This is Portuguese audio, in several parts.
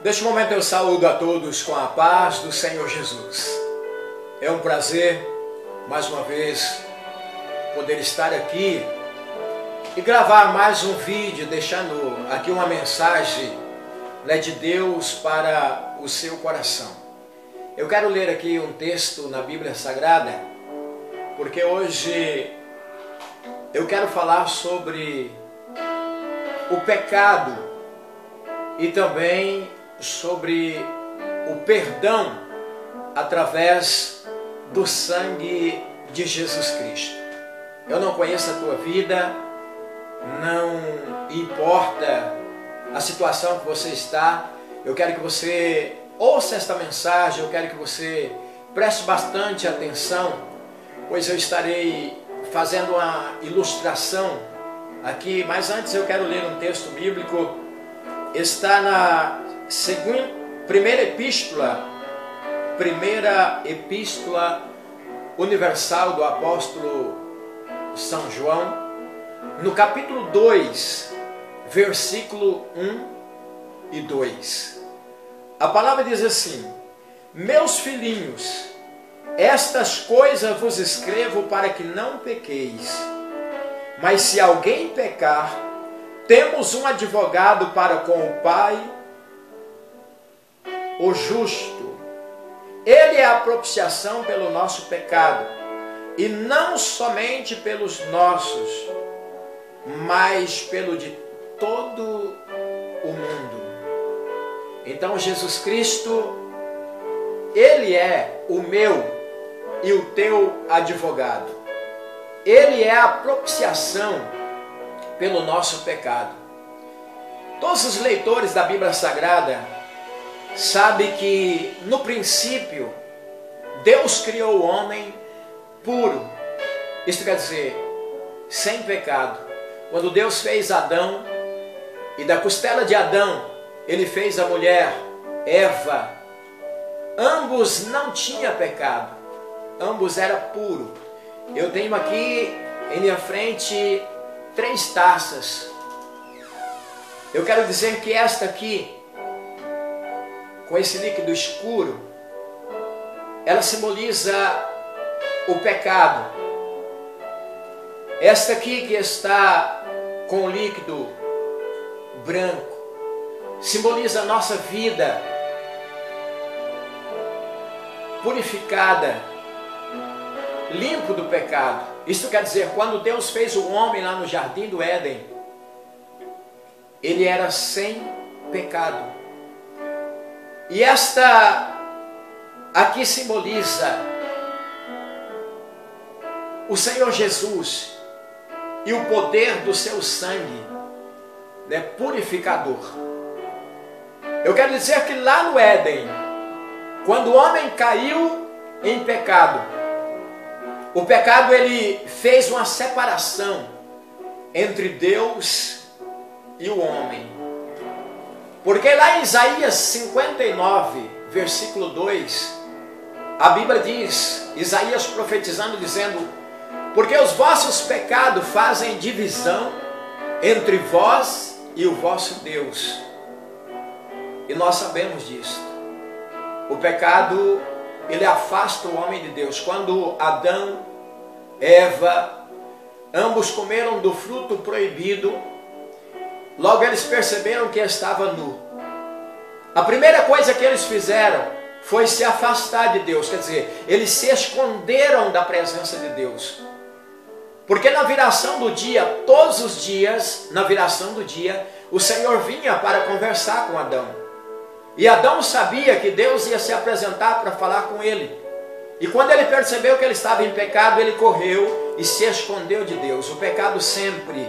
Neste momento eu saúdo a todos com a paz do Senhor Jesus. É um prazer, mais uma vez, poder estar aqui e gravar mais um vídeo, deixando aqui uma mensagem de Deus para o seu coração. Eu quero ler aqui um texto na Bíblia Sagrada, porque hoje eu quero falar sobre o pecado e também sobre o perdão através do sangue de Jesus Cristo. Eu não conheço a tua vida, não importa a situação que você está, eu quero que você ouça esta mensagem, eu quero que você preste bastante atenção, pois eu estarei fazendo uma ilustração aqui, mas antes eu quero ler um texto bíblico. Está na primeira epístola universal do apóstolo São João, no capítulo 2, versículo 1 e 2. A palavra diz assim: meus filhinhos, estas coisas vos escrevo para que não pequeis. Mas se alguém pecar, temos um advogado para com o Pai, o justo. Ele é a propiciação pelo nosso pecado, e não somente pelos nossos, mas pelo de todo o mundo. Então Jesus Cristo, Ele é o meu e o teu advogado. Ele é a propiciação pelo nosso pecado. Todos os leitores da Bíblia Sagrada sabem que no princípio Deus criou o homem puro. Isto quer dizer, sem pecado. Quando Deus fez Adão, e da costela de Adão Ele fez a mulher Eva, ambos não tinham pecado, ambos eram puros. Eu tenho aqui em minha frente 3 taças. Eu quero dizer que esta aqui, com esse líquido escuro, ela simboliza o pecado. Esta aqui que está com o líquido branco, simboliza a nossa vida purificada, limpo do pecado. Isto quer dizer, quando Deus fez o homem lá no jardim do Éden, ele era sem pecado. E esta aqui simboliza o Senhor Jesus e o poder do seu sangue, purificador. Eu quero dizer que lá no Éden, quando o homem caiu em pecado, o pecado ele fez uma separação entre Deus e o homem. Porque lá em Isaías 59, versículo 2, a Bíblia diz, Isaías profetizando, dizendo: porque os vossos pecados fazem divisão entre vós e o vosso Deus. E nós sabemos disso. O pecado, ele afasta o homem de Deus. Quando Adão, Eva, ambos comeram do fruto proibido, logo eles perceberam que estava nu. A primeira coisa que eles fizeram foi se afastar de Deus. Quer dizer, eles se esconderam da presença de Deus. Porque na viração do dia, todos os dias, na viração do dia, o Senhor vinha para conversar com Adão. E Adão sabia que Deus ia se apresentar para falar com ele. E quando ele percebeu que ele estava em pecado, ele correu e se escondeu de Deus. O pecado sempre,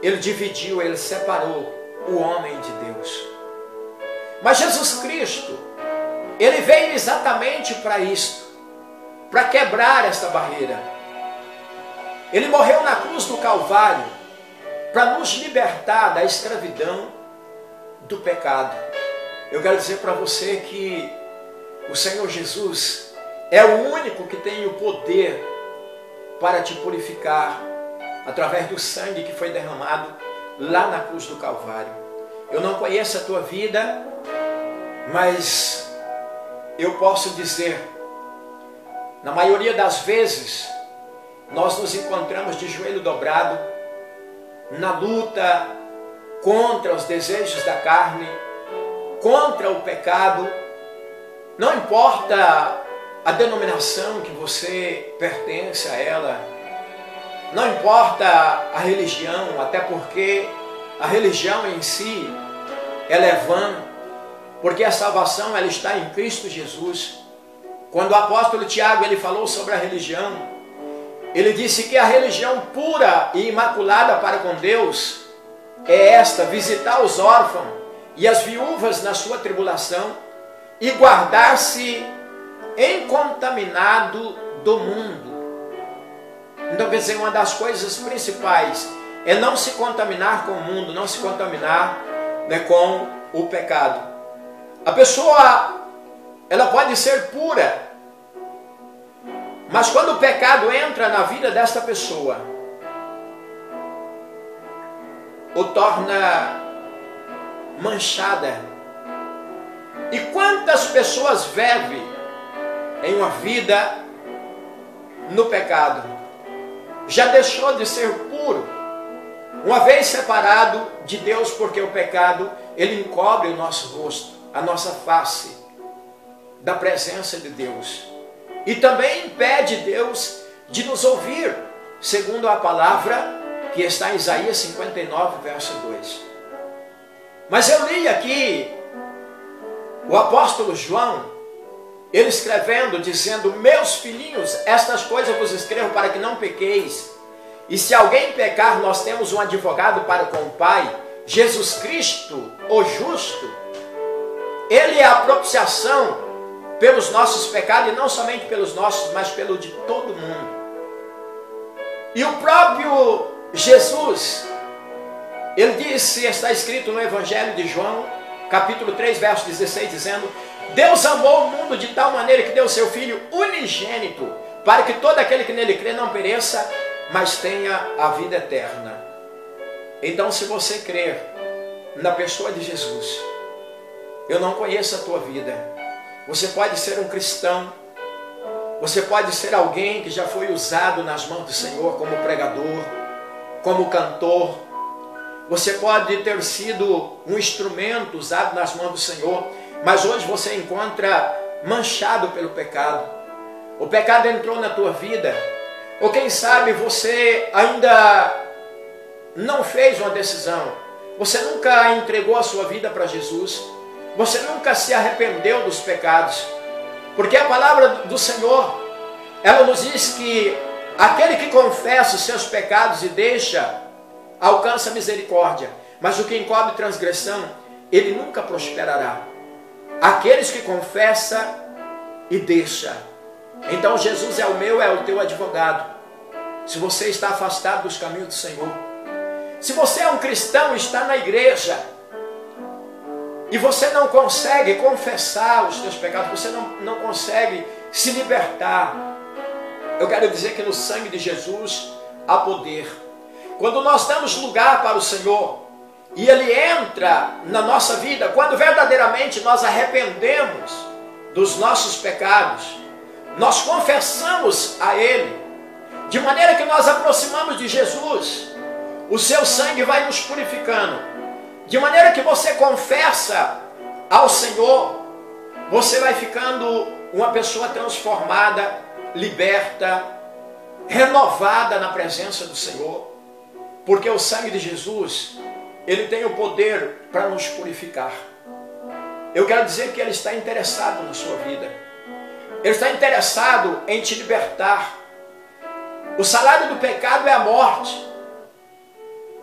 ele dividiu, ele separou o homem de Deus. Mas Jesus Cristo, ele veio exatamente para isto, para quebrar esta barreira. Ele morreu na cruz do Calvário para nos libertar da escravidão do pecado. Eu quero dizer para você que o Senhor Jesus é o único que tem o poder para te purificar através do sangue que foi derramado lá na cruz do Calvário. Eu não conheço a tua vida, Mas eu posso dizer, na maioria das vezes, nós nos encontramos de joelho dobrado, na luta contra os desejos da carne, contra o pecado. Não importa a denominação que você pertence a ela, não importa a religião, até porque a religião em si, ela é vã, porque a salvação ela está em Cristo Jesus. Quando o apóstolo Tiago ele falou sobre a religião, ele disse que a religião pura e imaculada para com Deus é esta: visitar os órfãos e as viúvas na sua tribulação e guardar-se incontaminado do mundo. Então, quer dizer, uma das coisas principais é não se contaminar com o mundo, não se contaminar, né, com o pecado. A pessoa, ela pode ser pura, mas quando o pecado entra na vida desta pessoa, o torna manchada. E quantas pessoas vivem em uma vida no pecado? Já deixou de ser puro, uma vez separado de Deus, porque o pecado, ele encobre o nosso rosto, a nossa face, da presença de Deus. E também impede Deus de nos ouvir, segundo a palavra que está em Isaías 59, verso 2. Mas eu li aqui o apóstolo João, ele escrevendo, dizendo: meus filhinhos, estas coisas vos escrevo para que não pequeis. E se alguém pecar, nós temos um advogado para com o Pai, Jesus Cristo, o justo. Ele é a propiciação pelos nossos pecados, e não somente pelos nossos, mas pelo de todo mundo. E o próprio Jesus, ele disse, está escrito no Evangelho de João, capítulo 3, verso 16, dizendo: Deus amou o mundo de tal maneira que deu seu Filho unigênito, para que todo aquele que nele crê não pereça, mas tenha a vida eterna. Então, se você crer na pessoa de Jesus, eu não conheço a tua vida. Você pode ser um cristão, você pode ser alguém que já foi usado nas mãos do Senhor como pregador, como cantor. Você pode ter sido um instrumento usado nas mãos do Senhor, mas hoje você encontra manchado pelo pecado. O pecado entrou na tua vida, ou quem sabe você ainda não fez uma decisão. Você nunca entregou a sua vida para Jesus. Você nunca se arrependeu dos pecados. Porque a palavra do Senhor, ela nos diz que aquele que confessa os seus pecados e deixa, alcança misericórdia. Mas o que encobre transgressão, ele nunca prosperará. Aqueles que confessam e deixam. Então Jesus é o meu, é o teu advogado. Se você está afastado dos caminhos do Senhor, se você é um cristão e está na igreja, e você não consegue confessar os seus pecados, você não consegue se libertar, eu quero dizer que no sangue de Jesus há poder. Quando nós damos lugar para o Senhor, e Ele entra na nossa vida, quando verdadeiramente nós arrependemos dos nossos pecados, nós confessamos a Ele, de maneira que nós aproximamos de Jesus, o seu sangue vai nos purificando, de maneira que você confessa ao Senhor, você vai ficando uma pessoa transformada, liberta, renovada na presença do Senhor, porque o sangue de Jesus, ele tem o poder para nos purificar. Eu quero dizer que Ele está interessado na sua vida, Ele está interessado em te libertar. O salário do pecado é a morte,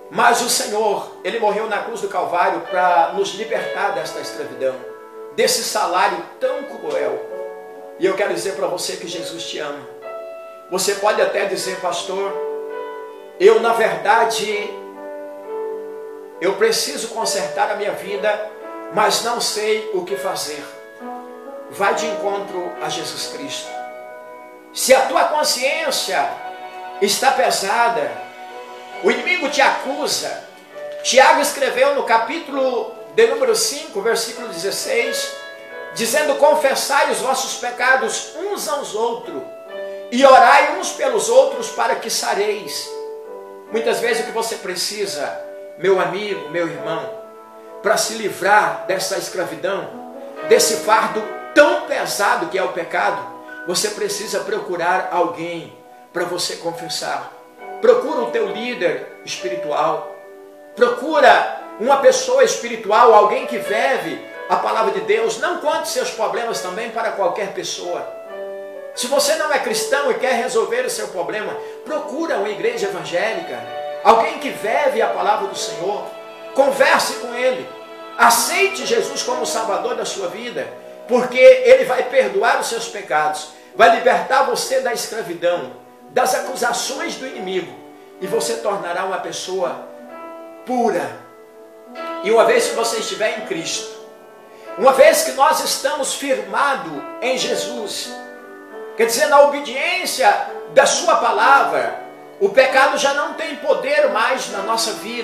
mas o Senhor, Ele morreu na cruz do Calvário para nos libertar desta escravidão, desse salário tão cruel. E eu quero dizer para você que Jesus te ama. Você pode até dizer: pastor, eu na verdade, eu preciso consertar a minha vida, mas não sei o que fazer. Vai de encontro a Jesus Cristo. Se a tua consciência está pesada, o inimigo te acusa. Tiago escreveu no capítulo de número 5, versículo 16, dizendo: confessai os vossos pecados uns aos outros e orai uns pelos outros para que sareis. Muitas vezes o que você precisa, meu amigo, meu irmão, para se livrar dessa escravidão, desse fardo tão pesado que é o pecado, você precisa procurar alguém para você confessar. Procura o teu líder espiritual, procura uma pessoa espiritual, alguém que vive a palavra de Deus. Não conte seus problemas também para qualquer pessoa. Se você não é cristão e quer resolver o seu problema, procura uma igreja evangélica, alguém que vive a palavra do Senhor. Converse com ele, aceite Jesus como Salvador da sua vida, porque ele vai perdoar os seus pecados, vai libertar você da escravidão, das acusações do inimigo, e você tornará uma pessoa pura. E uma vez que você estiver em Cristo, uma vez que nós estamos firmados em Jesus, quer dizer, na obediência da sua palavra, o pecado já não tem poder mais na nossa vida.